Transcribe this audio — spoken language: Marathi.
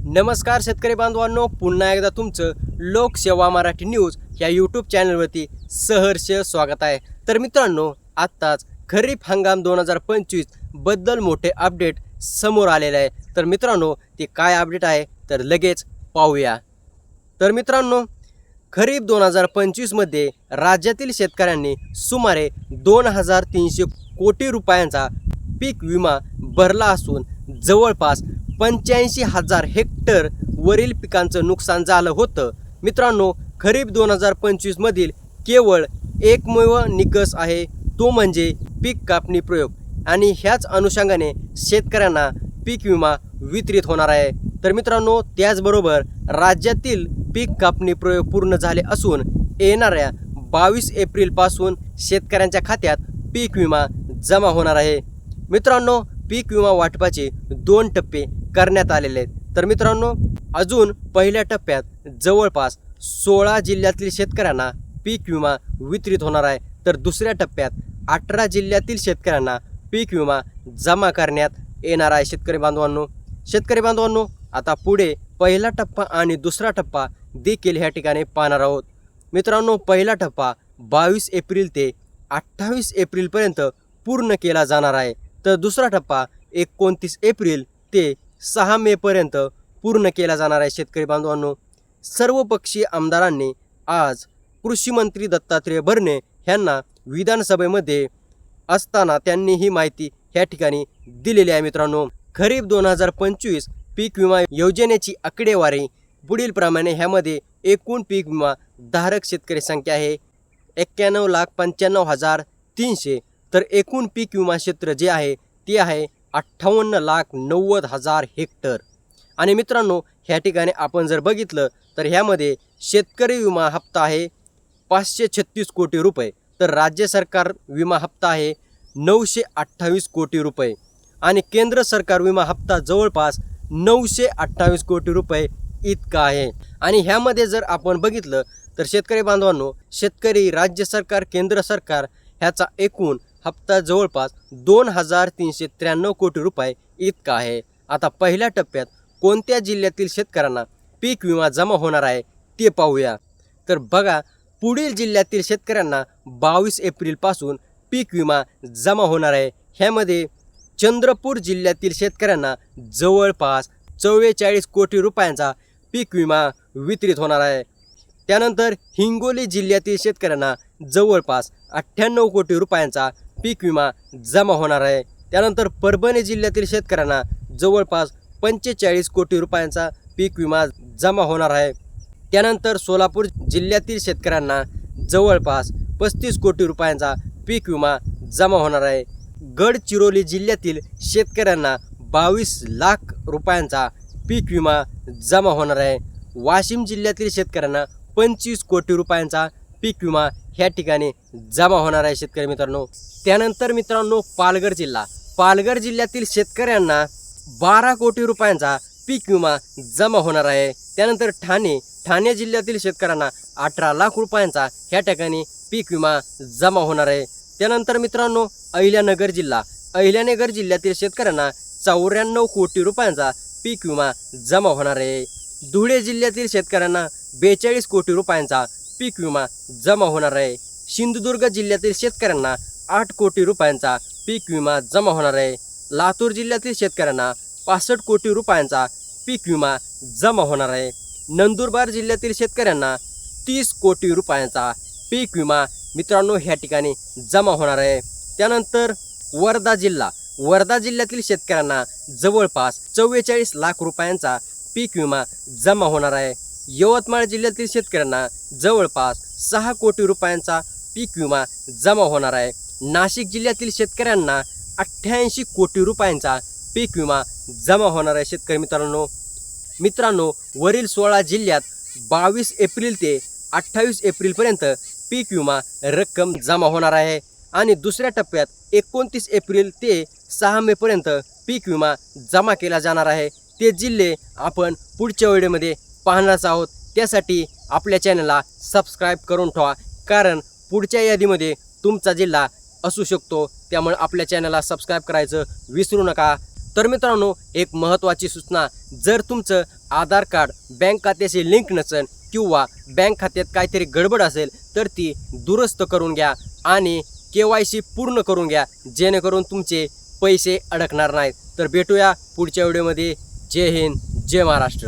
नमस्कार शेतकरी बांधवांनो, पुन्हा एकदा तुमचं लोकसेवा मराठी न्यूज या यूट्यूब चॅनलवरती सहर्ष स्वागत आहे। तर मित्रांनो, आत्ताच खरीप हंगाम 2025 बद्दल मोठे अपडेट समोर आलेले आहे। तर मित्रांनो, ते काय अपडेट आहे तर लगेच पाहूया। तर मित्रांनो, खरीप 2025 मध्ये राज्यातील शेतकऱ्यांनी सुमारे 2300 कोटी रुपयांचा पीक विमा भरला असून जवळपास 85,000 हेक्टर वरील पिकांचं नुकसान झालं होतं। मित्रांनो, खरीप 2025 मधील केवळ एकमेव निकष आहे, तो म्हणजे पीक कापणी प्रयोग, आणि ह्याच अनुषंगाने शेतकऱ्यांना पीक विमा वितरित होणार आहे। तर मित्रांनो, त्याचबरोबर राज्यातील पीक कापणी प्रयोग पूर्ण झाले असून येणाऱ्या 22 एप्रिलपासून शेतकऱ्यांच्या खात्यात पीक विमा जमा होणार आहे। मित्रांनो, पीक विमा वाटपाचे 2 टप्पे करण्यात आलेले आहेत। तर मित्रांनो, अजून पहिल्या टप्प्यात जवळपास 16 जिल्ह्यातील शेतकऱ्यांना पीक विमा वितरित होणार आहे, तर दुसऱ्या टप्प्यात 18 जिल्ह्यातील शेतकऱ्यांना पीक विमा जमा करण्यात येणार आहे। शेतकरी बांधवांनो, आता पुढे पहिला टप्पा आणि दुसरा टप्पा देखील ह्या ठिकाणी पाहणार आहोत। मित्रांनो, पहिला टप्पा 22 एप्रिल ते 28 एप्रिलपर्यंत पूर्ण केला जाणार आहे, तर दुसरा टप्पा 29 एप्रिल ते 6 मे पर्यंत पूर्ण केला जाणार आहे। शेतकरी बांधवांनो, सर्वपक्षीय आमदारांनी आज कृषी मंत्री दत्तात्रय भरणे यांना विधानसभेमध्ये असताना त्यांनी ही माहिती ह्या ठिकाणी दिलेली आहे। मित्रांनो, खरीप 2025 पीक विमा योजनेची आकडेवारी पुढील प्रमाणे, ह्यामध्ये एकूण पीक विमा धारक शेतकरी संख्या आहे 91,95,300, तर एकूण पीक विमा क्षेत्र जे आहे ते आहे 58,90,000 हेक्टर। आणि मित्रांनो, ह्या ठिकाणी आपण जर बघितलं तर ह्यामध्ये शेतकरी विमा हप्ता आहे 536 कोटी रुपये, तर राज्य सरकार विमा हप्ता आहे 928 कोटी रुपये, आणि केंद्र सरकार विमा हप्ता जवळपास 928 कोटी रुपये इतका आहे। आणि ह्यामध्ये जर आपण बघितलं तर शेतकरी बांधवांनो, शेतकरी, राज्य सरकार, केंद्र सरकार ह्याचा एकूण हप्ता जवळपास 2393 कोटी रुपये इतका आहे। आता पहिल्या टप्प्यात कोणत्या जिल्ह्यातील शेतकऱ्यांना पीक विमा जमा होणार आहे ते पाहूया। तर बघा, पुढील जिल्ह्यातील शेतकऱ्यांना 22 एप्रिलपासून पीक विमा जमा होणार आहे। ह्यामध्ये चंद्रपूर जिल्ह्यातील शेतकऱ्यांना जवळपास 44 कोटी रुपयांचा पीक विमा वितरित होणार आहे। त्यानंतर हिंगोली जिल्ह्यातील शेतकऱ्यांना जवळपास 98 कोटी रुपयांचा पीक विमा जमा होणार आहे। त्यानंतर परभणी जिल्ह्यातील शेतकऱ्यांना जवळपास 45 कोटी रुपयांचा पीक विमा जमा होणार आहे। त्यानंतर सोलापूर जिल्ह्यातील शेतकऱ्यांना जवळपास 35 कोटी रुपयांचा पीक विमा जमा होणार आहे। गडचिरोली जिल्ह्यातील शेतकऱ्यांना 22 लाख रुपयांचा पीक विमा जमा होणार आहे। वाशिम जिल्ह्यातील शेतकऱ्यांना 25 कोटी रुपयांचा पीक विमा ह्या ठिकाणी जमा होणार आहे। शेतकरी मित्रांनो, त्यानंतर मित्रांनो, पालघर जिल्ह्यातील शेतकऱ्यांना 12 कोटी रुपयांचा पीक विमा जमा होणार आहे। त्यानंतर ठाणे जिल्ह्यातील शेतकऱ्यांना 18 लाख रुपयांचा ह्या ठिकाणी पीक विमा जमा होणार आहे। त्यानंतर मित्रांनो, अहिल्यानगर जिल्ह्यातील शेतकऱ्यांना 94 कोटी रुपयांचा पीक विमा जमा होणार आहे। धुळे जिल्ह्यातील शेतकऱ्यांना 42 कोटी रुपयांचा पीक विमा जमा होणार आहे। सिंधुदुर्ग जिल्ह्यातील शेतकऱ्यांना 8 कोटी रुपयांचा पीक विमा जमा होणार आहे। लातूर जिल्ह्यातील शेतकऱ्यांना 65 कोटी रुपयांचा पीक विमा जमा होणार आहे। नंदुरबार जिल्ह्यातील शेतकऱ्यांना 30 कोटी रुपयांचा पीक विमा मित्रांनो ह्या ठिकाणी जमा होणार आहे। त्यानंतर वर्धा जिल्ह्यातील शेतकऱ्यांना जवळपास 44 लाख रुपयांचा पीक विमा जमा होणार आहे। यवतमाळ जिल्ह्यातील शेतकऱ्यांना जवळपास 6 कोटी रुपयांचा पीक विमा जमा होणार आहे। नाशिक जिल्ह्यातील शेतकऱ्यांना 88 कोटी रुपयांचा पीक विमा जमा होणार आहे। शेतकरी मित्रांनो, वरील 16 जिल्ह्यात 22 एप्रिल ते 28 एप्रिलपर्यंत पीक विमा रक्कम जमा होणार आहे, आणि दुसऱ्या टप्प्यात 29 एप्रिल ते 6 मे पर्यंत पीक विमा जमा केला जाणार आहे। ते जिल्हे आपण पुढच्या व्हिडिओमध्ये पाहणारच आहोत। त्यासाठी आपल्या चॅनलला सबस्क्राईब करून ठेवा, कारण पुढच्या यादीमध्ये तुमचा जिल्हा असू शकतो, त्यामुळे आपल्या चॅनलला सबस्क्राईब करायचं विसरू नका। तर मित्रांनो, एक महत्त्वाची सूचना, जर तुमचं आधार कार्ड बँक खात्याशी लिंक नसेल किंवा बँक खात्यात काहीतरी गडबड असेल तर ती दुरुस्त करून घ्या आणि KYC पूर्ण करून घ्या, जेणेकरून तुमचे पैसे अडकणार नाहीत. तर भेटूया पुढच्या व्हिडिओमध्ये. जय हिंद, जय महाराष्ट्र.